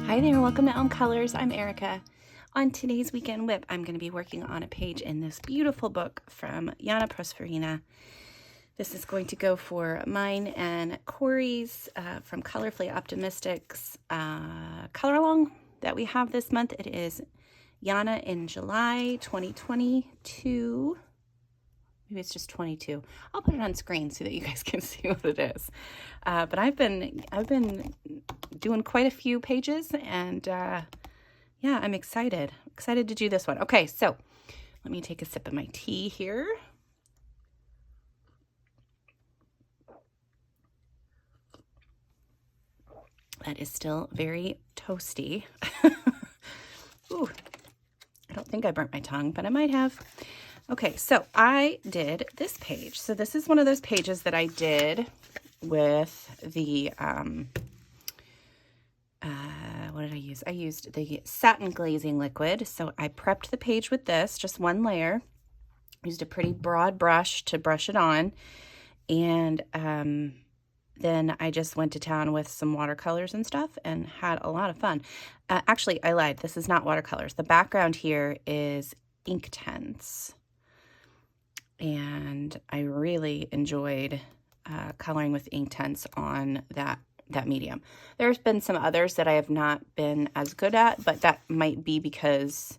Hi there, welcome to Elm Colors. I'm Erica. On today's Weekend Whip, I'm going to be working on a page in this beautiful book from Janna Prosvirina. This is going to go for mine and Corey's from Colorfully Optimistic's color along that we have this month. It is Janna in July 2022. Maybe it's just 22. I'll put it on screen so that you guys can see what it is. But I've been doing quite a few pages, and yeah, I'm excited to do this one. Okay, so let me take a sip of my tea here. That is still very toasty. Ooh, I don't think I burnt my tongue, but I might have. Okay, so I did this page. So this is one of those pages that I did with the, what did I use? I used the satin glazing liquid. So I prepped the page with this, just one layer. Used a pretty broad brush to brush it on. And then I just went to town with some watercolors and stuff and had a lot of fun. Actually, I lied. This is not watercolors. The background here is Inktense. And I really enjoyed coloring with Inktense on that medium. There's been some others that I have not been as good at, but that might be because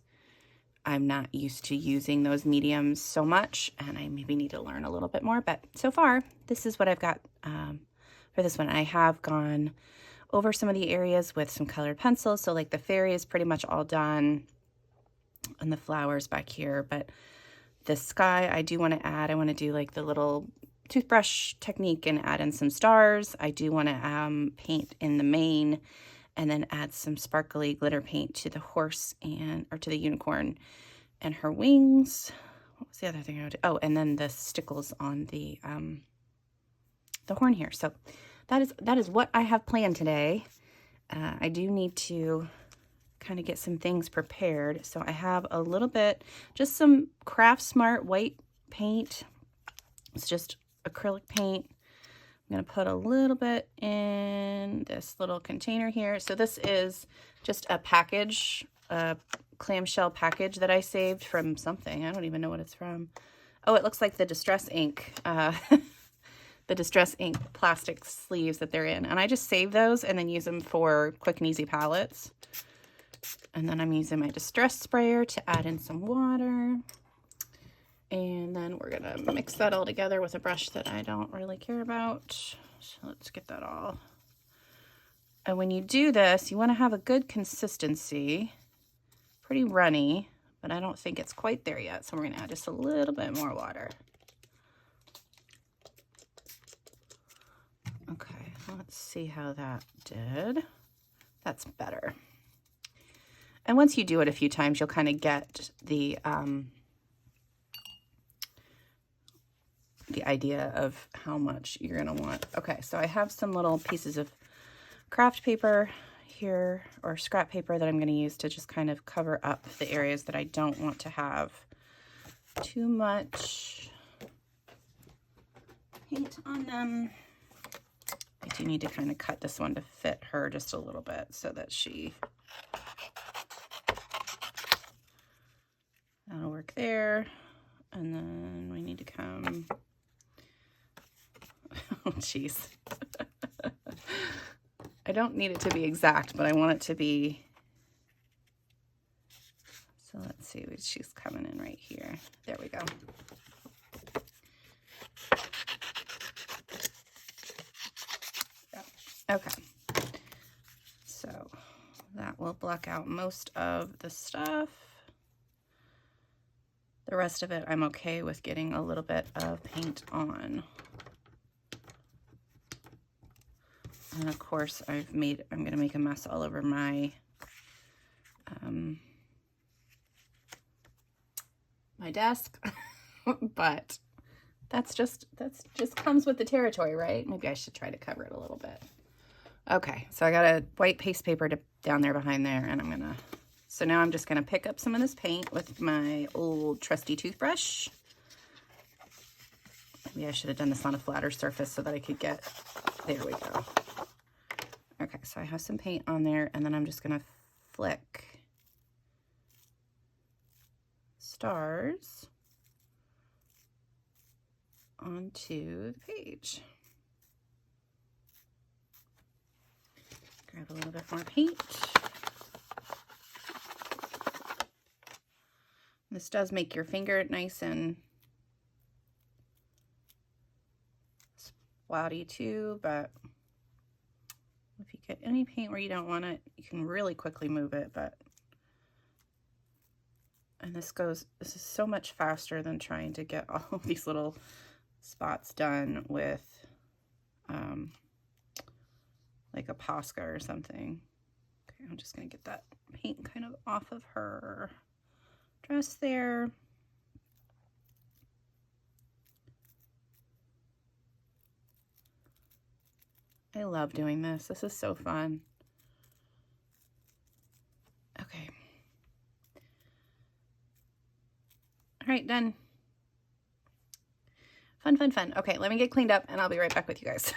I'm not used to using those mediums so much, and I maybe need to learn a little bit more. But so far, this is what I've got for this one. I have gone over some of the areas with some colored pencils. So like the fairy is pretty much all done, and the flowers back here, but the sky, I do want to add, I want to do like the little toothbrush technique and add in some stars. I do want to paint in the mane and then add some sparkly glitter paint to the horse or to the unicorn and her wings. What was the other thing I would do? Oh, and then the stickles on the horn here. So that is what I have planned today. I do need to kind of get some things prepared. So I have a little bit, just some Craft Smart white paint. It's just acrylic paint. I'm going to put a little bit in this little container here. So this is just a package, a clamshell package that I saved from something. I don't even know what it's from. Oh, it looks like the Distress ink, the Distress ink plastic sleeves that they're in. And I just save those and then use them for quick and easy palettes. And then I'm using my Distress sprayer to add in some water. And then we're going to mix that all together with a brush that I don't really care about. So let's get that all. And when you do this, you want to have a good consistency. Pretty runny, but I don't think it's quite there yet. So we're going to add just a little bit more water. Okay, let's see how that did. That's better. And once you do it a few times, you'll kind of get the idea of how much you're going to want. Okay, so I have some little pieces of craft paper here, or scrap paper, that I'm going to use to just kind of cover up the areas that I don't want to have too much paint on them. I do need to kind of cut this one to fit her just a little bit so that that'll work there. And then we need to come, oh geez. I don't need it to be exact, but I want it to be, so let's see, she's coming in right here. There we go. Okay, so that will block out most of the stuff. The rest of it, I'm okay with getting a little bit of paint on. And of course, I'm going to make a mess all over my, my desk, but that's just comes with the territory, right? Maybe I should try to cover it a little bit. Okay, so I got a white paste paper down there behind there, and so now I'm just going to pick up some of this paint with my old trusty toothbrush. Maybe I should have done this on a flatter surface so that I could get, there we go. Okay, so I have some paint on there, and then I'm just gonna flick stars onto the page. Grab a little bit more paint. This does make your finger nice and splatty too, but if you get any paint where you don't want it, you can really quickly move it, and this is so much faster than trying to get all of these little spots done with like a Posca or something. Okay, I'm just gonna get that paint kind of off of her dress there. I love doing this. This is so fun. Okay. All right, done. Fun, fun, fun. Okay, let me get cleaned up and I'll be right back with you guys.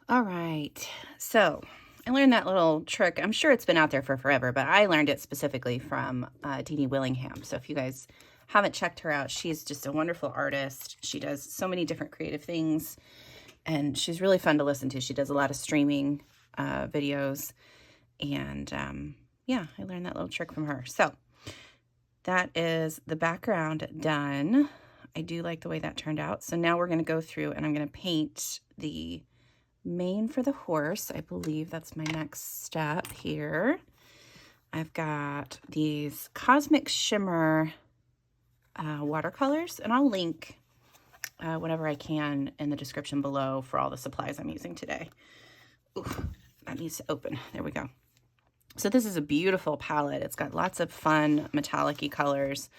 All right, so I learned that little trick. I'm sure it's been out there for forever, but I learned it specifically from Dee Dee Willingham. So if you guys haven't checked her out, she's just a wonderful artist. She does so many different creative things, and she's really fun to listen to. She does a lot of streaming videos, and yeah, I learned that little trick from her. So that is the background done. I do like the way that turned out. So now we're going to go through and I'm going to paint the mane for the horse. I believe that's my next step here. I've got these Cosmic Shimmer watercolors, and I'll link whatever I can in the description below for all the supplies I'm using today. Ooh, that needs to open. There we go. So this is a beautiful palette. It's got lots of fun metallic-y colors,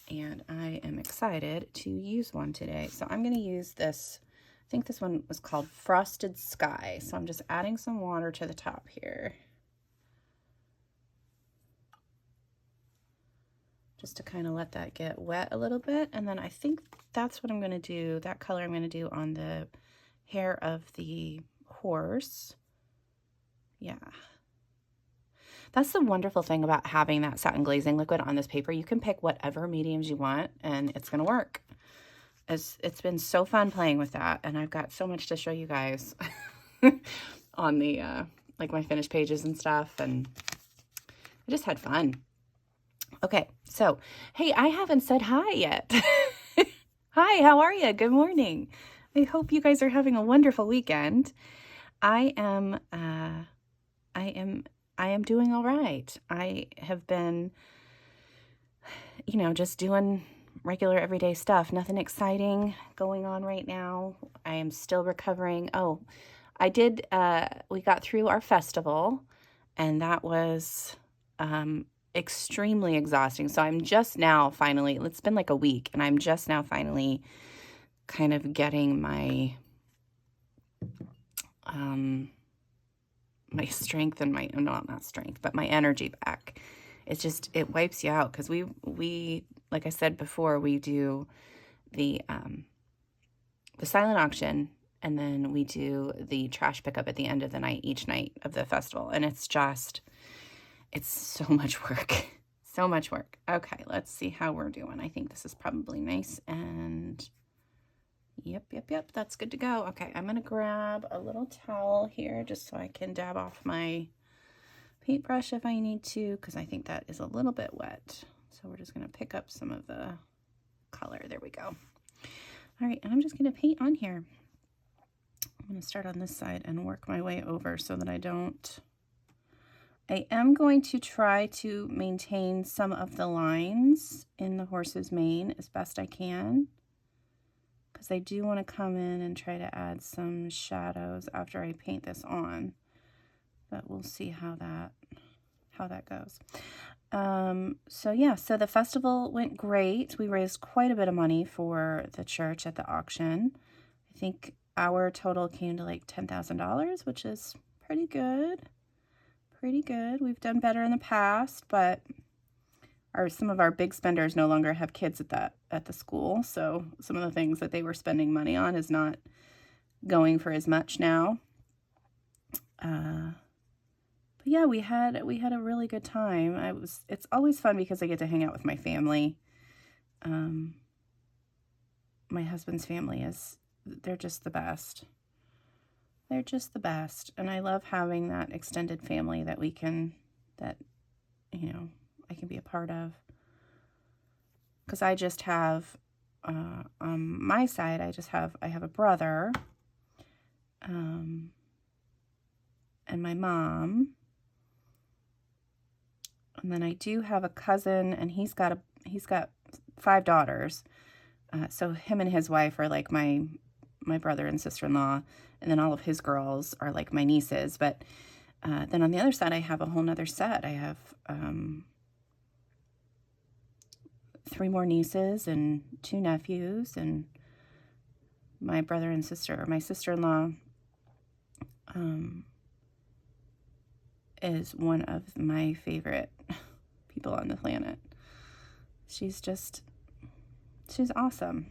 and I am excited to use one today. So I'm going to use this. I think this one was called Frosted Sky. So I'm just adding some water to the top here, just to kind of let that get wet a little bit. And then I think that's what I'm going to do, that color I'm going to do on the hair of the horse. Yeah. That's the wonderful thing about having that satin glazing liquid on this paper. You can pick whatever mediums you want and it's going to work. It's been so fun playing with that, and I've got so much to show you guys on the like my finished pages and stuff, and I just had fun. Okay, so hey, I haven't said hi yet. Hi, how are you? Good morning. I hope you guys are having a wonderful weekend. I am doing all right. I have been, you know, just doing regular everyday stuff. Nothing exciting going on right now. I am still recovering. Oh, we got through our festival, and that was extremely exhausting. So I'm just now finally, it's been like a week, and I'm just now finally kind of getting my my strength and not strength, but my energy back. It's just, it wipes you out, because we like I said before, we do the silent auction, and then we do the trash pickup at the end of the night, each night of the festival, and it's so much work. So much work. Okay, let's see how we're doing. I think this is probably nice, and yep, that's good to go. Okay, I'm gonna grab a little towel here just so I can dab off my paintbrush if I need to, because I think that is a little bit wet. So we're just gonna pick up some of the color. There we go. All right, and I'm just gonna paint on here. I'm gonna start on this side and work my way over so that I am going to try to maintain some of the lines in the horse's mane as best I can, because I do want to come in and try to add some shadows after I paint this on, but we'll see how that goes. So yeah, so the festival went great. We raised quite a bit of money for the church at the auction. I think our total came to like $10,000, which is pretty good. Pretty good. We've done better in the past, but some of our big spenders no longer have kids at the school, so some of the things that they were spending money on is not going for as much now. But yeah, we had a really good time. It's always fun because I get to hang out with my family. My husband's family they're just the best. They're just the best. And I love having that extended family that I can be a part of. Because I just have, on my side, I have a brother, and my mom. And then I do have a cousin, and he's got 5 daughters. So him and his wife are like my brother and sister-in-law, and then all of his girls are like my nieces. But then on the other side, I have a whole nother set. I have 3 more nieces and 2 nephews, and my brother and sister. My sister-in-law is one of my favorite people on the planet. She's awesome.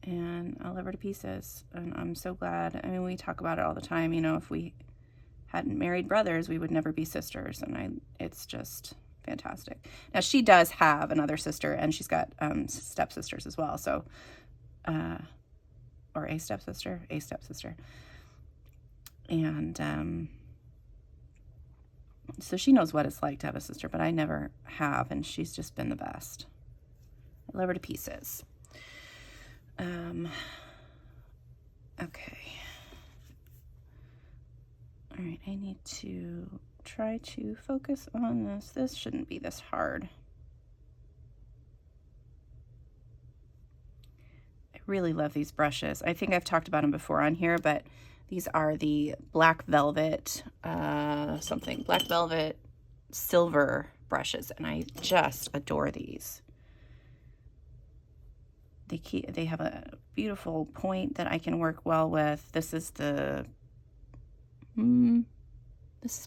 And I love her to pieces. And I'm so glad. I mean, we talk about it all the time. You know, if we hadn't married brothers, we would never be sisters. And it's just fantastic. Now, she does have another sister, and she's got stepsisters as well. So, or a stepsister. And so she knows what it's like to have a sister, but I never have, and she's just been the best. I love her to pieces. Okay. All right, I need to try to focus on this. This shouldn't be this hard. I really love these brushes. I think I've talked about them before on here, but these are the Black Velvet, Black Velvet silver brushes, and I just adore these. They have a beautiful point that I can work well with. This is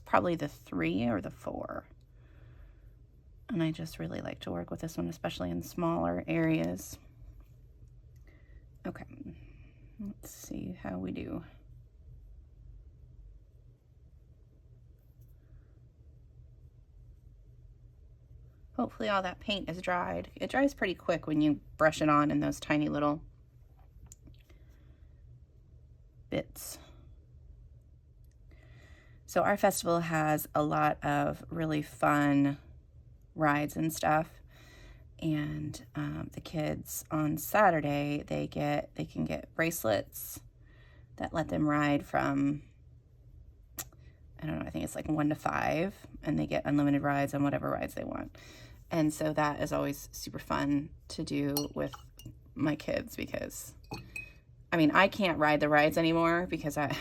probably the 3 or the 4. And I just really like to work with this one, especially in smaller areas. Okay, let's see how we do. Hopefully all that paint is dried. It dries pretty quick when you brush it on in those tiny little bits. So our festival has a lot of really fun rides and stuff. And the kids on Saturday, they can get bracelets that let them ride from, I don't know, I think it's like 1 to 5, and they get unlimited rides on whatever rides they want. And so that is always super fun to do with my kids, because, I mean, I can't ride the rides anymore because I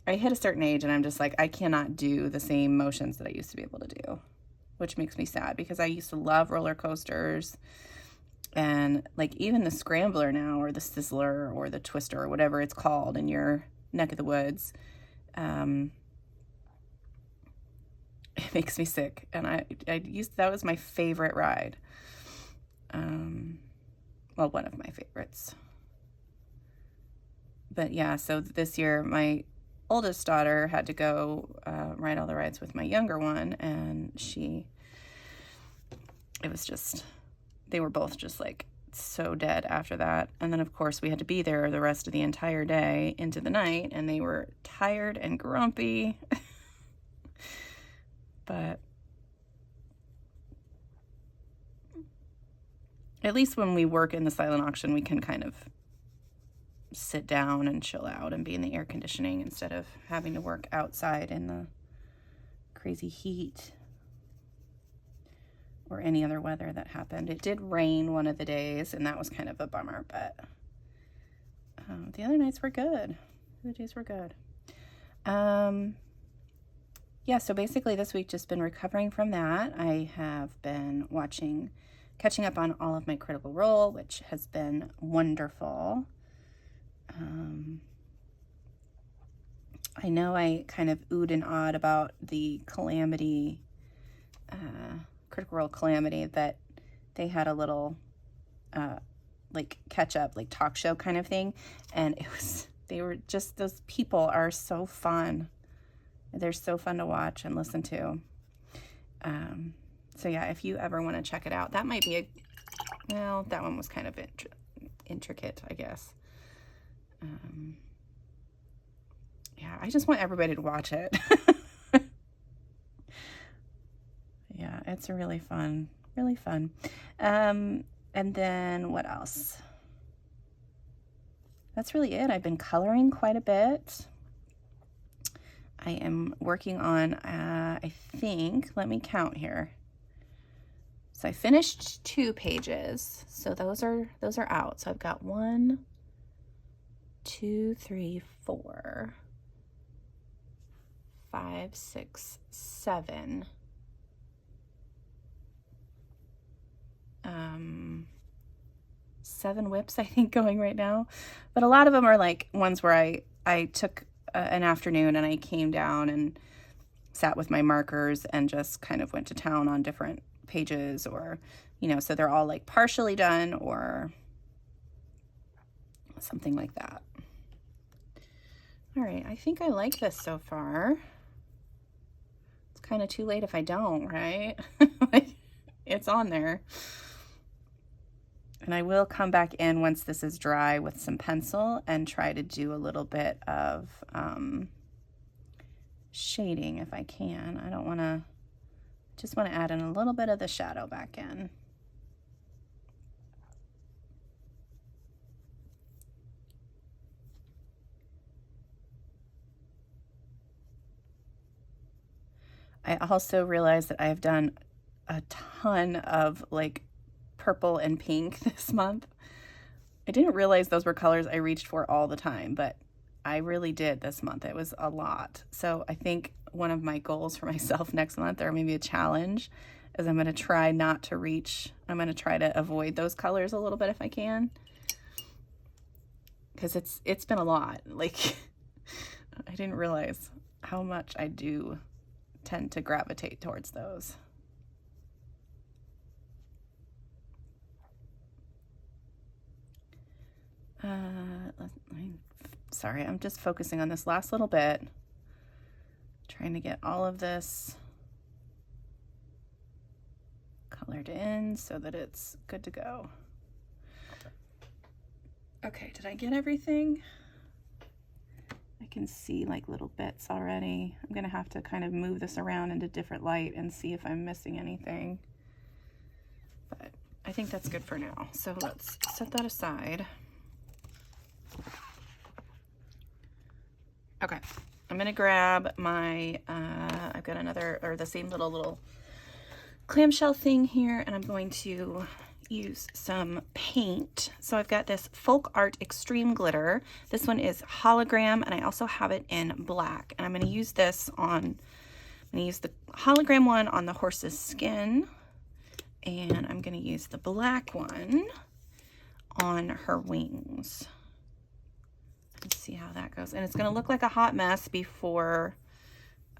hit a certain age and I'm just like, I cannot do the same motions that I used to be able to do, which makes me sad because I used to love roller coasters, and like even the Scrambler now, or the Sizzler, or the Twister, or whatever it's called in your neck of the woods. It makes me sick, and that was my favorite ride. Well, one of my favorites. But yeah, so this year my oldest daughter had to go ride all the rides with my younger one, and they were both just like so dead after that. And then of course we had to be there the rest of the entire day into the night, and they were tired and grumpy. But at least when we work in the silent auction, we can kind of sit down and chill out and be in the air conditioning instead of having to work outside in the crazy heat or any other weather that happened. It did rain one of the days, and that was kind of a bummer, but the other nights were good. The days were good. Yeah, so basically this week just been recovering from that. I have been catching up on all of my Critical Role, which has been wonderful. I know I kind of oohed and awed about the Calamity, Critical Role Calamity, that they had a little like catch up, like talk show kind of thing, and They were just, those people are so fun. They're so fun to watch and listen to. So yeah, if you ever want to check it out, that might be well, that one was kind of intricate, I guess. Yeah, I just want everybody to watch it. Yeah, it's really fun, really fun. And then what else? That's really it. I've been coloring quite a bit. I am working on, I think, let me count here. So I finished 2 pages. So those are out. So I've got 1, 2, 3, 4, 5, 6, 7. 7 whips, I think, going right now. But a lot of them are like ones where I took an afternoon and I came down and sat with my markers and just kind of went to town on different pages, or, you know, so they're all like partially done or something like that. All right, I think I like this so far. It's kind of too late if I don't, right? Like, it's on there. And I will come back in once this is dry with some pencil and try to do a little bit of shading if I can. I don't want to, just want to add in a little bit of the shadow back in. I also realized that I've done a ton of like purple and pink this month. I didn't realize those were colors I reached for all the time, but I really did this month. It was a lot. So I think one of my goals for myself next month, or maybe a challenge, is I'm going to try not to reach, I'm going to try to avoid those colors a little bit if I can. Because it's been a lot. Like, I didn't realize how much I do tend to gravitate towards those. Sorry, I'm just focusing on this last little bit, trying to get all of this colored in so that it's good to go. Okay, did I get everything? I can see like little bits already. I'm gonna have to kind of move this around into different light and see if I'm missing anything. But I think that's good for now. So let's set that aside. Okay, I'm gonna grab my, I've got another, or the same little clamshell thing here, and I'm going to use some paint. So I've got this Folk Art Extreme Glitter. This one is hologram, and I also have it in black. And I'm gonna use this on, I'm gonna use the hologram one on the horse's skin, and I'm gonna use the black one on her wings. Let's see how that goes. And it's going to look like a hot mess before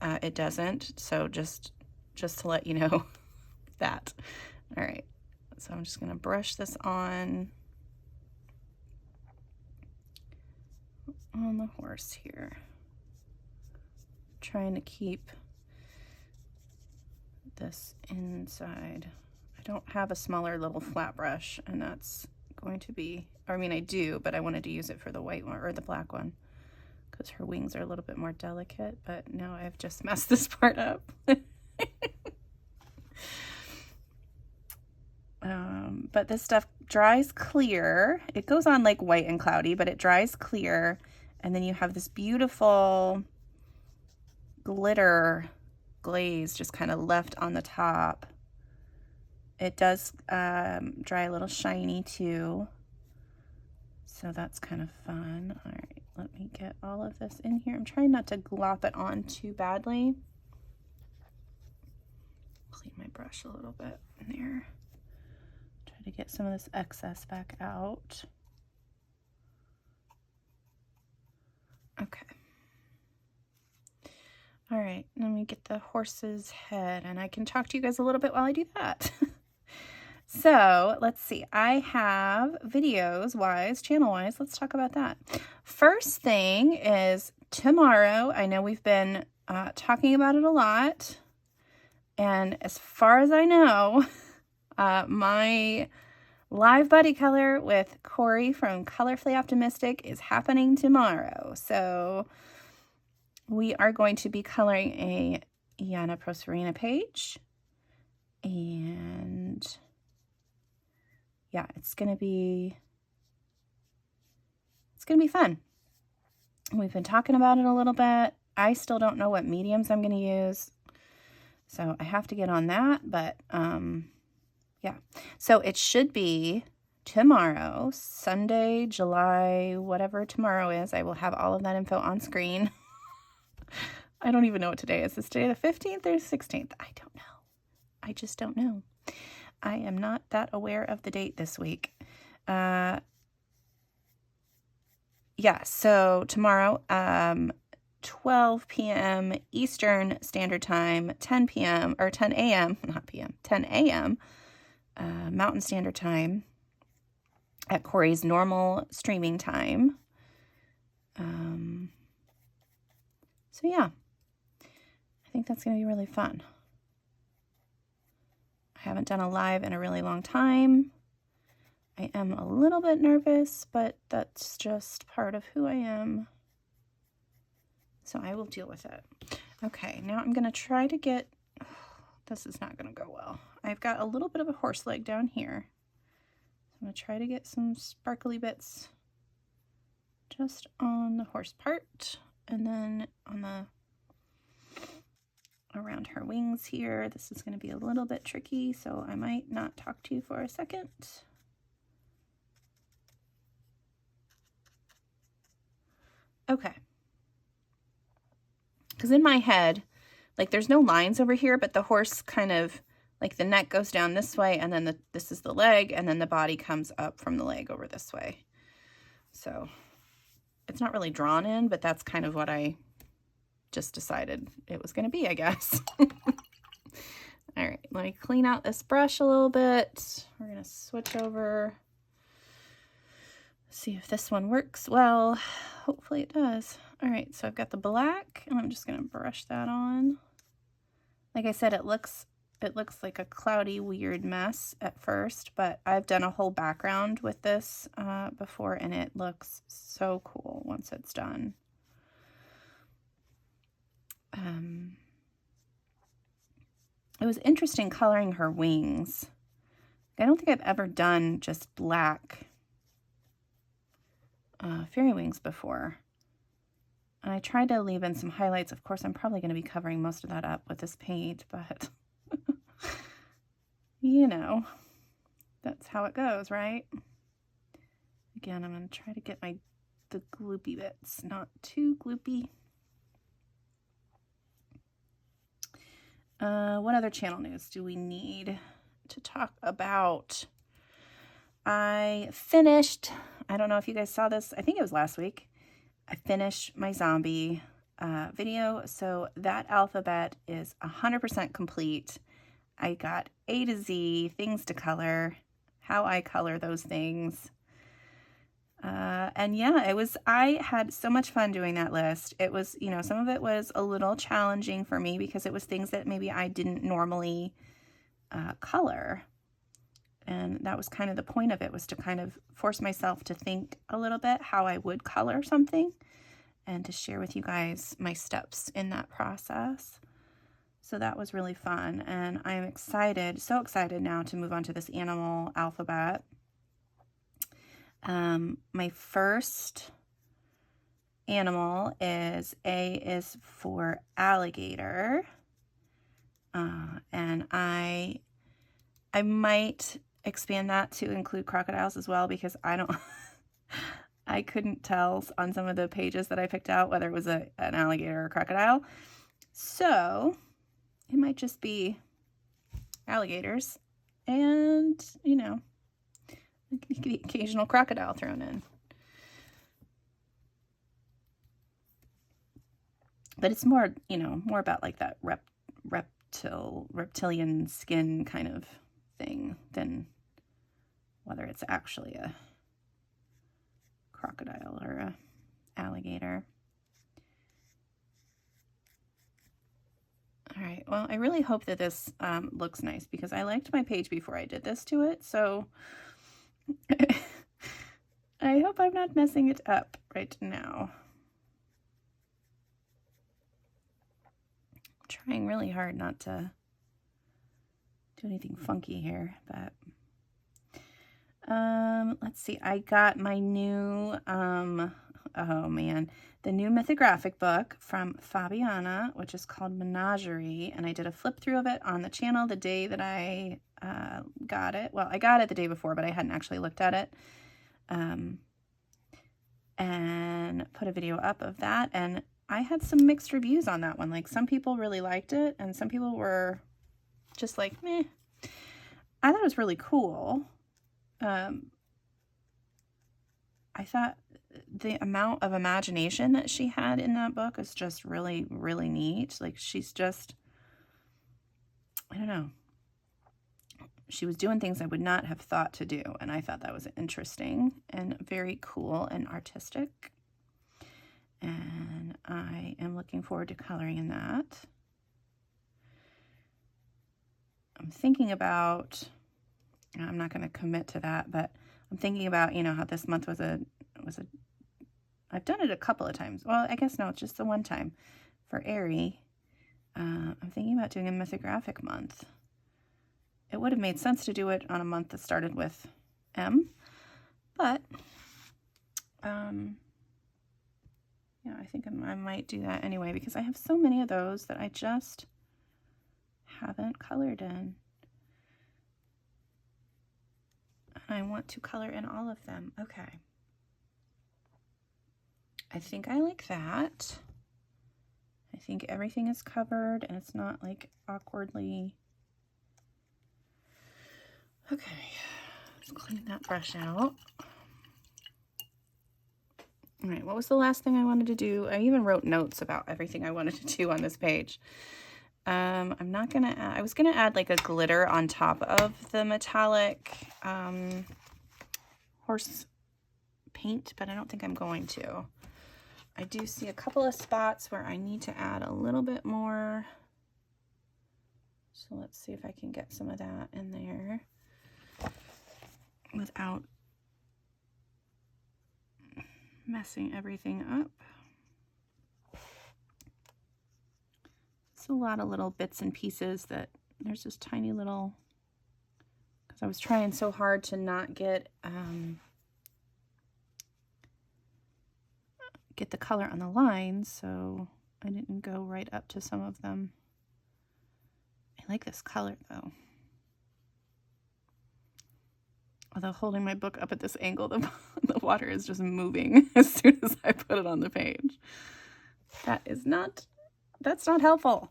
it doesn't. So just to let you know that. All right. So I'm just going to brush this on the horse here. Trying to keep this inside. I don't have a smaller little flat brush, and that's going to be, I mean, I do, but I wanted to use it for the white one or the black one because her wings are a little bit more delicate, but now I've just messed this part up. But this stuff dries clear. It goes on like white and cloudy, but it dries clear. And then you have this beautiful glitter glaze just kind of left on the top. It does dry a little shiny too, so that's kind of fun. All right, let me get all of this in here. I'm trying not to glop it on too badly. Clean my brush a little bit in there. Try to get some of this excess back out. Okay. All right, let me get the horse's head, and I can talk to you guys a little bit while I do that. So let's see, I have videos wise, channel wise, let's talk about that. First thing is tomorrow. I know we've been talking about it a lot. And as far as I know, my live buddy color with Corey from Colorfully Optimistic is happening tomorrow. So we are going to be coloring a Janna Prosvirina page. And yeah, it's gonna be fun. We've been talking about it a little bit. I still don't know what mediums I'm gonna use, so I have to get on that, but yeah. So it should be tomorrow, Sunday, July, whatever tomorrow is. I will have all of that info on screen. I don't even know what today is. Is today the 15th or 16th? I don't know. I just don't know. I am not that aware of the date this week. Yeah, so tomorrow, 12 p.m. Eastern Standard Time, 10 p.m. or 10 a.m., not p.m., 10 a.m. Mountain Standard Time at Corey's normal streaming time. So yeah, I think that's going to be really fun. I haven't done a live in a really long time. I am a little bit nervous, but that's just part of who I am. So I will deal with it. Okay, now I'm going to try to get, this is not going to go well. I've got a little bit of a horse leg down here. I'm going to try to get some sparkly bits just on the horse part, and then on the around her wings here. This is going to be a little bit tricky, so I might not talk to you for a second. Okay. Because in my head, like there's no lines over here, but the horse kind of, like the neck goes down this way, and then this is the leg, and then the body comes up from the leg over this way. So it's not really drawn in, but that's kind of what I just decided it was going to be, I guess. All right, let me clean out this brush a little bit. We're going to switch over. See if this one works well. Hopefully it does. All right, so I've got the black, and I'm just going to brush that on. Like I said, it looks like a cloudy, weird mess at first, but I've done a whole background with this before, and it looks so cool once it's done. It was interesting coloring her wings. I don't think I've ever done just black fairy wings before. And I tried to leave in some highlights. Of course, I'm probably going to be covering most of that up with this paint, but you know, that's how it goes, right? Again, I'm going to try to get the gloopy bits, not too gloopy. What other channel news do we need to talk about? I finished, I don't know if you guys saw this, I think it was last week. I finished my zombie video, so that alphabet is 100% complete. I got A to Z, things to color, how I color those things. And yeah, I had so much fun doing that list. It was, you know, some of it was a little challenging for me because it was things that maybe I didn't normally color. And that was kind of the point of it, was to kind of force myself to think a little bit how I would color something and to share with you guys my steps in that process. So that was really fun. And I'm excited, so excited now to move on to this animal alphabet. My first animal is A is for alligator. And I might expand that to include crocodiles as well, because I couldn't tell on some of the pages that I picked out whether it was an alligator or a crocodile. So it might just be alligators and, you know, the occasional crocodile thrown in. But it's more, you know, more about like that reptilian skin kind of thing than it's actually a crocodile or a alligator. All right, well, I really hope that this looks nice because I liked my page before I did this to it, so I hope I'm not messing it up right now. I'm trying really hard not to do anything funky here, but let's see. I got my new, oh man, the new mythographic book from Fabiana, which is called Menagerie, and I did a flip through of it on the channel the day that I got it. Well, I got it the day before, but I hadn't actually looked at it. And put a video up of that, and I had some mixed reviews on that one. Like, some people really liked it, and some people were just like, meh. I thought it was really cool. I thought the amount of imagination that she had in that book is just really, really neat. Like, she's just, I don't know. She was doing things I would not have thought to do, and I thought that was interesting and very cool and artistic. And I am looking forward to coloring in that. I'm thinking about, I'm not going to commit to that, but I'm thinking about, you know, how this month was a, I've done it a couple of times. Well, I guess no, it's just the one time for Aerie. I'm thinking about doing a mythographic month. It would have made sense to do it on a month that started with M, but, yeah, I think I might do that anyway, because I have so many of those that I just haven't colored in. I want to color in all of them. Okay. I think I like that. I think everything is covered and it's not like awkwardly. Okay, let's clean that brush out. All right, what was the last thing I wanted to do? I even wrote notes about everything I wanted to do on this page. I'm not gonna add, I was gonna add like a glitter on top of the metallic horse paint, but I don't think I'm going to. I do see a couple of spots where I need to add a little bit more. So let's see if I can get some of that in there without messing everything up. It's a lot of little bits and pieces that there's this tiny little, because I was trying so hard to not get the color on the lines, so I didn't go right up to some of them. I like this color though. Although holding my book up at this angle, the water is just moving as soon as I put it on the page. That's not helpful.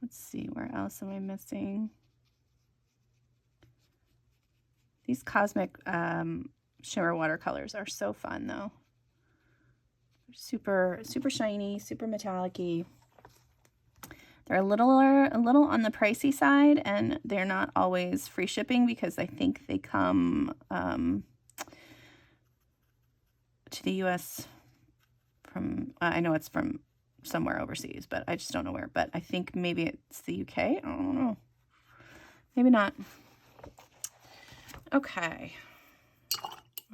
Let's see, where else am I missing? These cosmic shimmer watercolors are so fun though. They're super, super shiny, super metallic-y. They're a little on the pricey side, and they're not always free shipping because I think they come to the US from, I know it's from somewhere overseas, but I just don't know where. But I think maybe it's the UK. I don't know. Maybe not. Okay.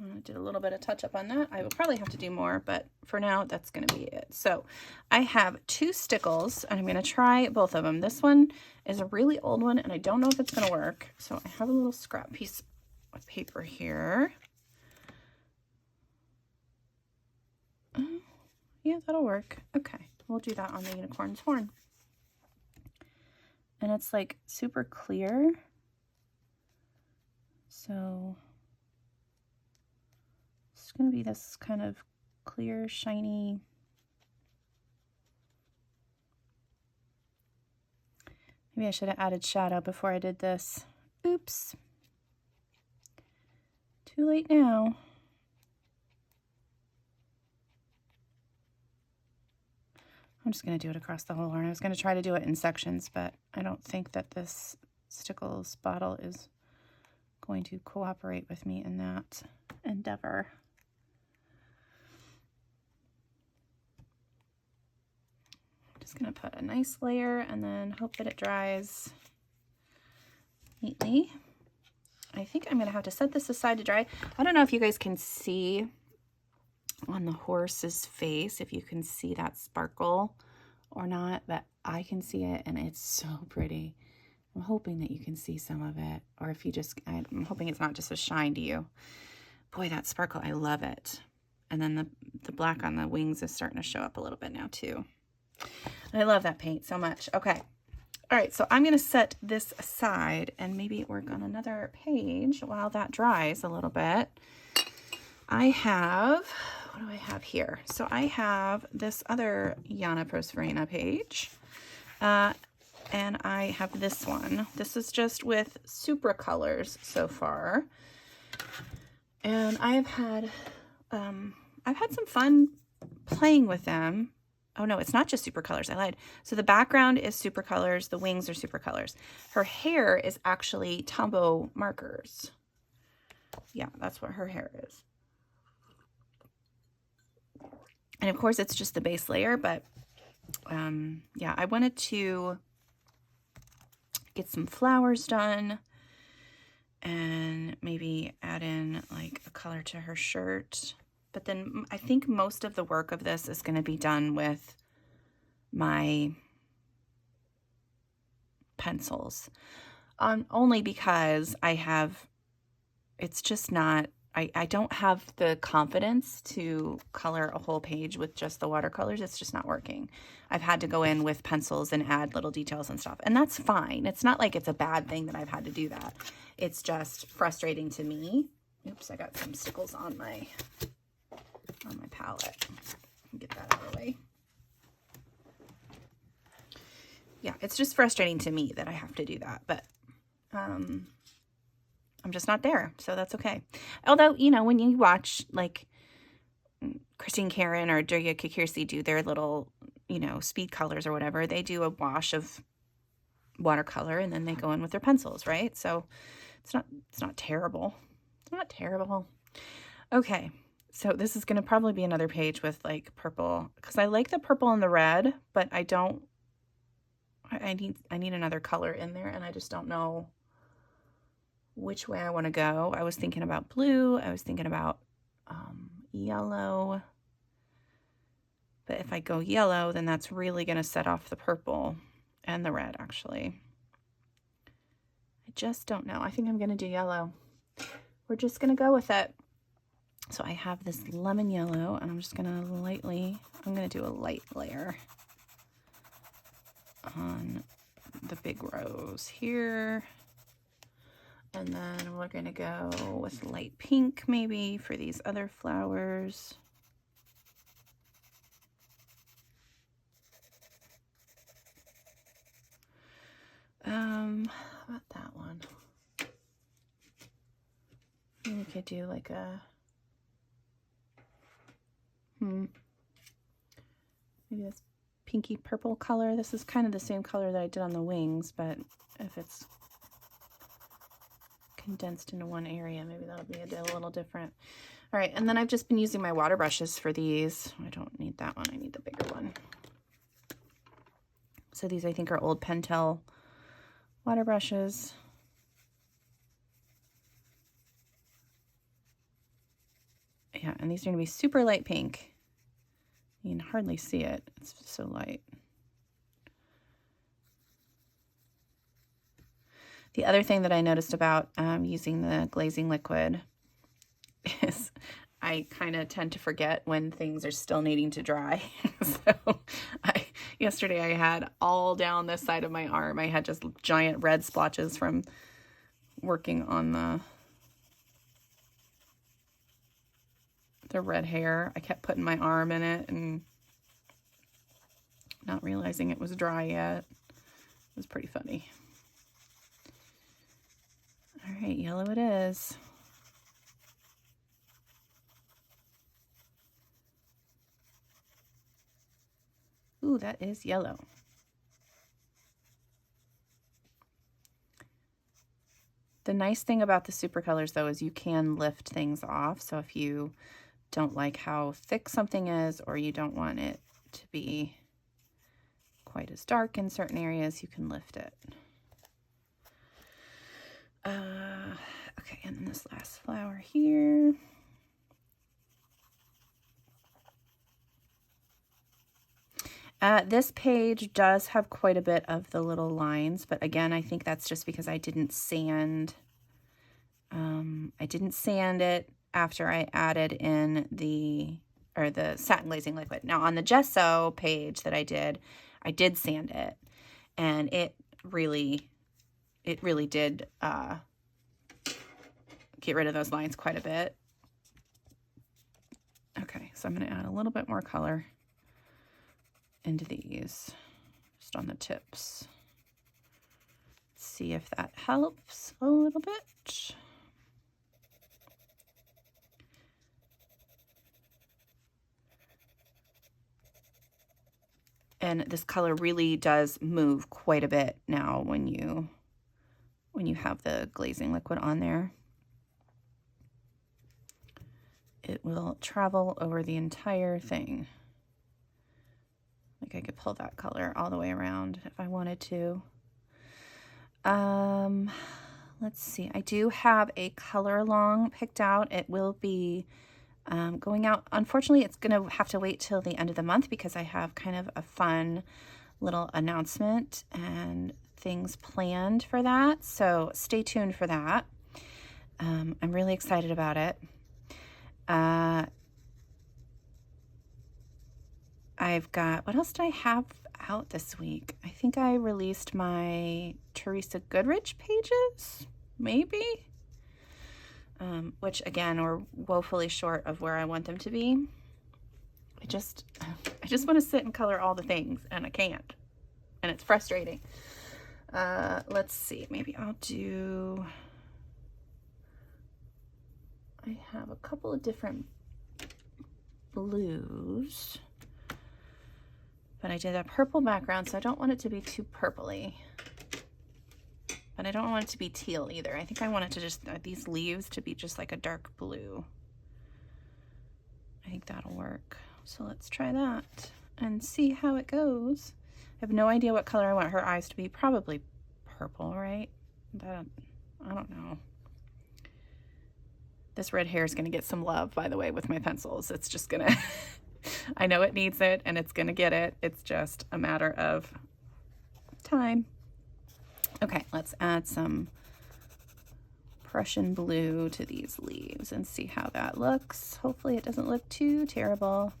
I did a little bit of touch up on that. I will probably have to do more, but for now, that's going to be it. So I have 2 stickles, and I'm going to try both of them. This one is a really old one, and I don't know if it's going to work. So I have a little scrap piece of paper here. Yeah, that'll work. Okay, we'll do that on the unicorn's horn. And it's like super clear. So it's going to be this kind of clear, shiny. Maybe I should have added shadow before I did this. Oops. Too late now. I'm just going to do it across the whole horn. I was going to try to do it in sections, but I don't think that this Stickles bottle is going to cooperate with me in that endeavor. Just gonna put a nice layer and then hope that it dries neatly. I think I'm gonna have to set this aside to dry. I don't know if you guys can see on the horse's face, if you can see that sparkle or not, but I can see it and it's so pretty. I'm hoping that you can see some of it, or if you just, I'm hoping it's not just a shine to you. Boy, that sparkle, I love it. And then the black on the wings is starting to show up a little bit now too. I love that paint so much. Okay. All right, so I'm going to set this aside and maybe work on another page while that dries a little bit. I have, what do I have here? So I have this other Janna Prosvirina page, and I have this one. This is just with Supra colors so far, and I've had some fun playing with them. Oh no, it's not just Super Colors. I lied. So the background is Super Colors. The wings are Super Colors. Her hair is actually Tombow markers. Yeah, that's what her hair is. And of course, it's just the base layer, but yeah, I wanted to get some flowers done and maybe add in like a color to her shirt. But then I think most of the work of this is going to be done with my pencils. Only because it's just not, I don't have the confidence to color a whole page with just the watercolors. It's just not working. I've had to go in with pencils and add little details and stuff. And that's fine. It's not like it's a bad thing that I've had to do that. It's just frustrating to me. Oops, I got some stickles on my palette. Get that out of the way. Yeah, it's just frustrating to me that I have to do that, but I'm just not there, so that's okay. Although, you know, when you watch like Christine Karen or Durya Kikirsi do their little, you know, speed colors or whatever, they do a wash of watercolor and then they go in with their pencils, right? So it's not terrible. It's not terrible. Okay. So this is going to probably be another page with like purple, because I like the purple and the red, but I need another color in there, and I just don't know which way I want to go. I was thinking about blue. I was thinking about yellow. But if I go yellow, then that's really going to set off the purple and the red, actually. I just don't know. I think I'm going to do yellow. We're just going to go with it. So I have this lemon yellow, and I'm just going to I'm going to do a light layer on the big rose here. And then we're going to go with light pink maybe for these other flowers. How about that one? Maybe we could do like a maybe this pinky purple color. This is kind of the same color that I did on the wings, but if it's condensed into one area, maybe that'll be a little different. All right, and then I've just been using my water brushes for these. I don't need that one. I need the bigger one. So these I think are old Pentel water brushes. Yeah, and these are going to be super light pink. You can hardly see it. It's so light. The other thing that I noticed about using the glazing liquid is I kind of tend to forget when things are still needing to dry. So yesterday I had all down this side of my arm, I had just giant red splotches from working on the red hair. I kept putting my arm in it and not realizing it was dry yet. It was pretty funny. All right, yellow it is. Ooh, that is yellow. The nice thing about the super colors though is you can lift things off. So if you don't like how thick something is, or you don't want it to be quite as dark in certain areas, you can lift it. Okay, and then this last flower here. This page does have quite a bit of the little lines, but again, I think that's just because I didn't sand. I didn't sand it after I added in the satin glazing liquid. Now on the gesso page that I did sand it, and it really did get rid of those lines quite a bit. Okay, so I'm going to add a little bit more color into these, just on the tips. See if that helps a little bit. And this color really does move quite a bit now when you have the glazing liquid on there. It will travel over the entire thing. Like I could pull that color all the way around if I wanted to. Let's see. I do have a color along picked out. It will be going out. Unfortunately, it's going to have to wait till the end of the month because I have kind of a fun little announcement and things planned for that. So stay tuned for that. I'm really excited about it. I've got, what else did I have out this week? I think I released my Teresa Goodrich pages, maybe, which again are woefully short of where I want them to be. I just want to sit and color all the things, and I can't, and it's frustrating. Let's see, maybe I'll do, I have a couple of different blues. But I did a purple background, so I don't want it to be too purpley. But I don't want it to be teal either. I think I want it to just, these leaves to be just like a dark blue. I think that'll work. So let's try that and see how it goes. I have no idea what color I want her eyes to be. Probably purple, right? I don't know. This red hair is going to get some love, by the way, with my pencils. It's just going to... I know it needs it, and it's going to get it. It's just a matter of time. Okay, let's add some Prussian blue to these leaves and see how that looks. Hopefully it doesn't look too terrible.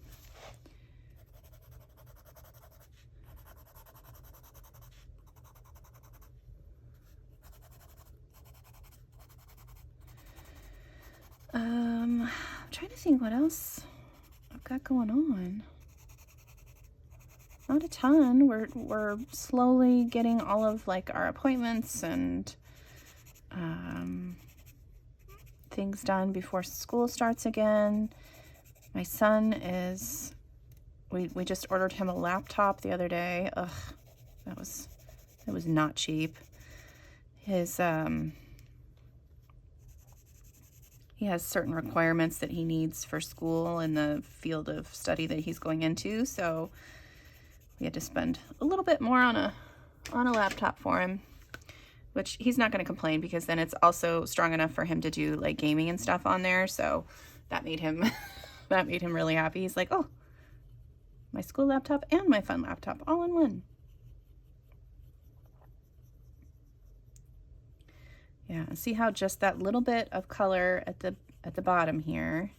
I'm trying to think what else I've got going on. Not a ton. We're slowly getting all of like our appointments and things done before school starts again. My son is, we just ordered him a laptop the other day. Ugh, that was not cheap. His he has certain requirements that he needs for school in the field of study that he's going into, so we had to spend a little bit more on a laptop for him, which he's not going to complain because then it's also strong enough for him to do like gaming and stuff on there. So that made him that made him really happy. He's like, oh, my school laptop and my fun laptop all in one. Yeah, and see how just that little bit of color at the bottom here,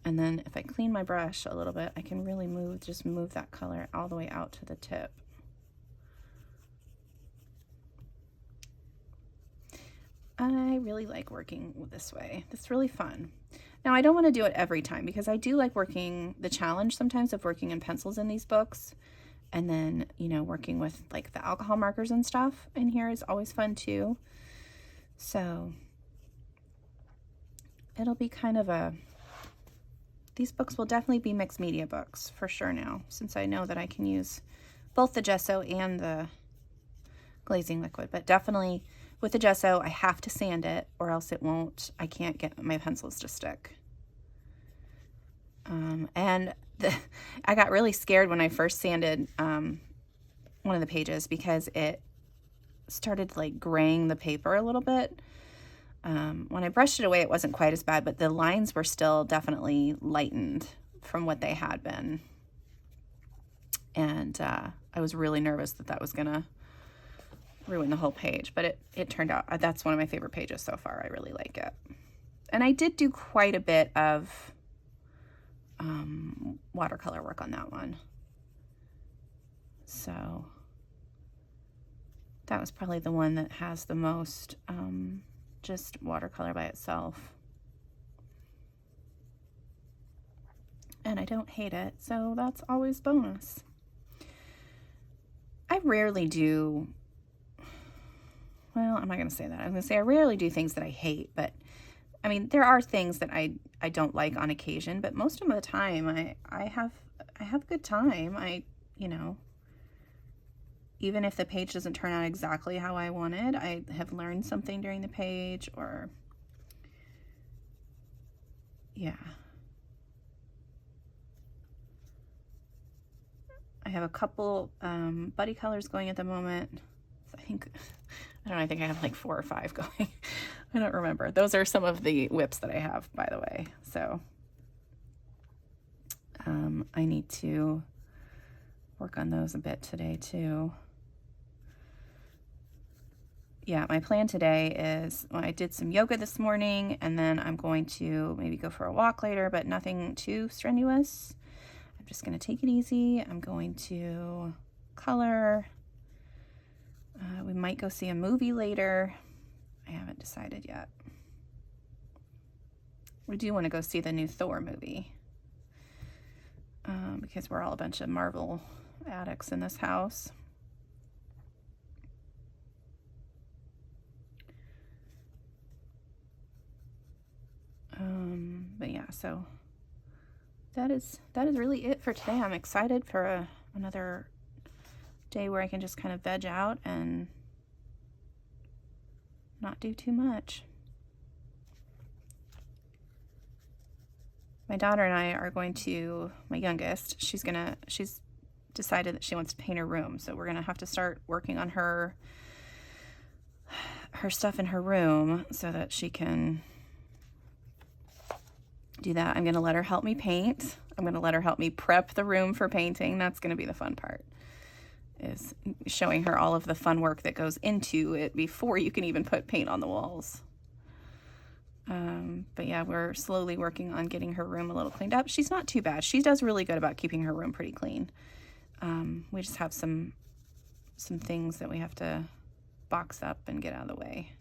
and then if I clean my brush a little bit, I can really move that color all the way out to the tip. I really like working this way. It's really fun. Now, I don't want to do it every time because I do like working the challenge sometimes of working in pencils in these books, and then, you know, working with like the alcohol markers and stuff in here is always fun too. So it'll be kind of these books will definitely be mixed media books for sure now, since I know that I can use both the gesso and the glazing liquid, but definitely With the gesso, I have to sand it or else it won't, I can't get my pencils to stick. I got really scared when I first sanded one of the pages because it started like graying the paper a little bit. When I brushed it away, it wasn't quite as bad, but the lines were still definitely lightened from what they had been. And I was really nervous that that was gonna ruin the whole page, but it turned out, that's one of my favorite pages so far. I really like it. And I did do quite a bit of watercolor work on that one. So that was probably the one that has the most just watercolor by itself. And I don't hate it, so that's always bonus. I rarely do, well, I'm not going to say that. I'm going to say I rarely do things that I hate, but I mean, there are things that I don't like on occasion, but most of the time I have a good time. You know, even if the page doesn't turn out exactly how I wanted, I have learned something during the page, or yeah. I have a couple buddy colors going at the moment. I think I think I have like 4 or 5 going. I don't remember. Those are some of the whips that I have, by the way. So I need to work on those a bit today too. Yeah, my plan today is, well, I did some yoga this morning, and then I'm going to maybe go for a walk later, but nothing too strenuous. I'm just going to take it easy. I'm going to color. We might go see a movie later. I haven't decided yet. We do want to go see the new Thor movie because we're all a bunch of Marvel addicts in this house. But yeah, so that is really it for today. I'm excited for another day where I can just kind of veg out and not do too much. My daughter and I are going to, my youngest, she's decided that she wants to paint her room, so we're gonna have to start working on her stuff in her room so that she can do that. I'm gonna let her help me paint. I'm gonna let her help me prep the room for painting. That's gonna be the fun part, is showing her all of the fun work that goes into it before you can even put paint on the walls. But yeah, we're slowly working on getting her room a little cleaned up. She's not too bad. She does really good about keeping her room pretty clean. We just have some things that we have to box up and get out of the way.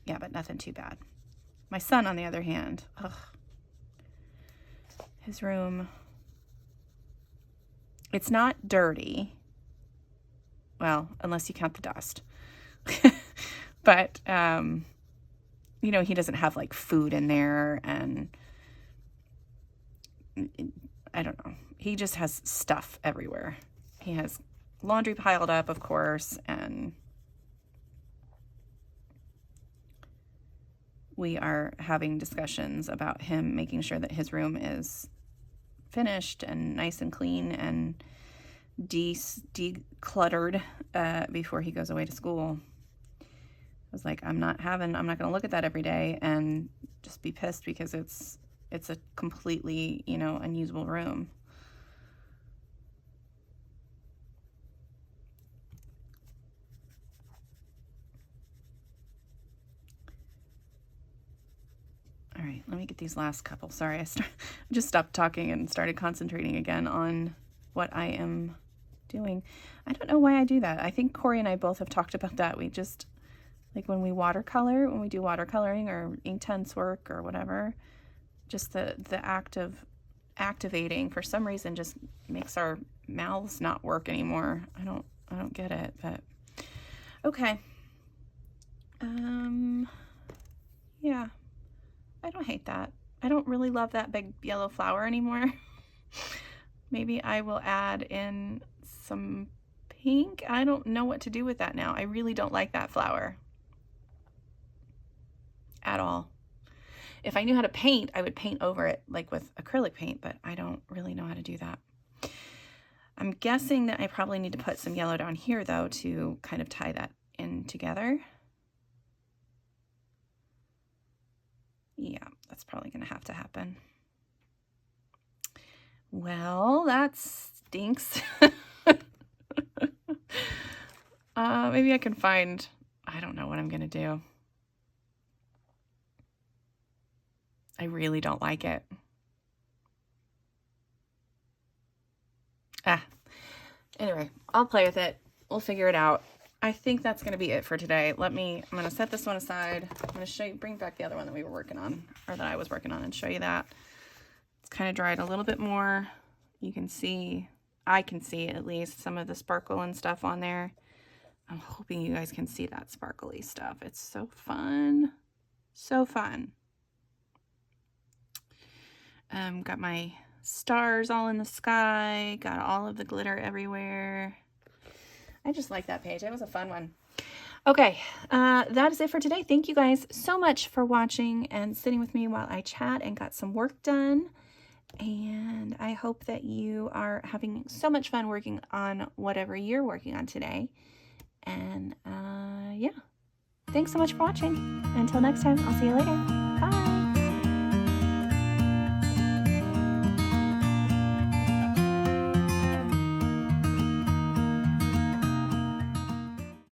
Yeah, but nothing too bad. My son, on the other hand, his room, it's not dirty. Well, unless you count the dust. But, you know, he doesn't have like food in there, and I don't know. He just has stuff everywhere. He has laundry piled up, of course, and we are having discussions about him making sure that his room is finished and nice and clean and decluttered before he goes away to school. I was like, I'm not going to look at that every day and just be pissed because it's a completely, you know, unusable room. All right, let me get these last couple. Sorry, I just stopped talking and started concentrating again on what I am doing. I don't know why I do that. I think Corey and I both have talked about that. We just, like when we do watercoloring or Inktense work or whatever, just the act of activating for some reason just makes our mouths not work anymore. I don't get it, but okay. Yeah, I don't hate that. I don't really love that big yellow flower anymore. Maybe I will add in some pink. I don't know what to do with that now. I really don't like that flower at all. If I knew how to paint, I would paint over it like with acrylic paint, but I don't really know how to do that. I'm guessing that I probably need to put some yellow down here though to kind of tie that in together. Yeah, that's probably gonna have to happen. Well, that stinks. Maybe I can find, I don't know what I'm gonna do. I really don't like it. Anyway, I'll play with it. We'll figure it out. I think that's going to be it for today. I'm going to set this one aside. I'm going to show you, bring back the other one that we were working on, or that I was working on, and show you that. It's kind of dried a little bit more. You can see, I can see at least some of the sparkle and stuff on there. I'm hoping you guys can see that sparkly stuff. It's so fun. So fun. Got my stars all in the sky, got all of the glitter everywhere. I just like that page. It was a fun one. Okay, that is it for today. Thank you guys so much for watching and sitting with me while I chat and got some work done. And I hope that you are having so much fun working on whatever you're working on today. And yeah, thanks so much for watching. Until next time, I'll see you later. Bye.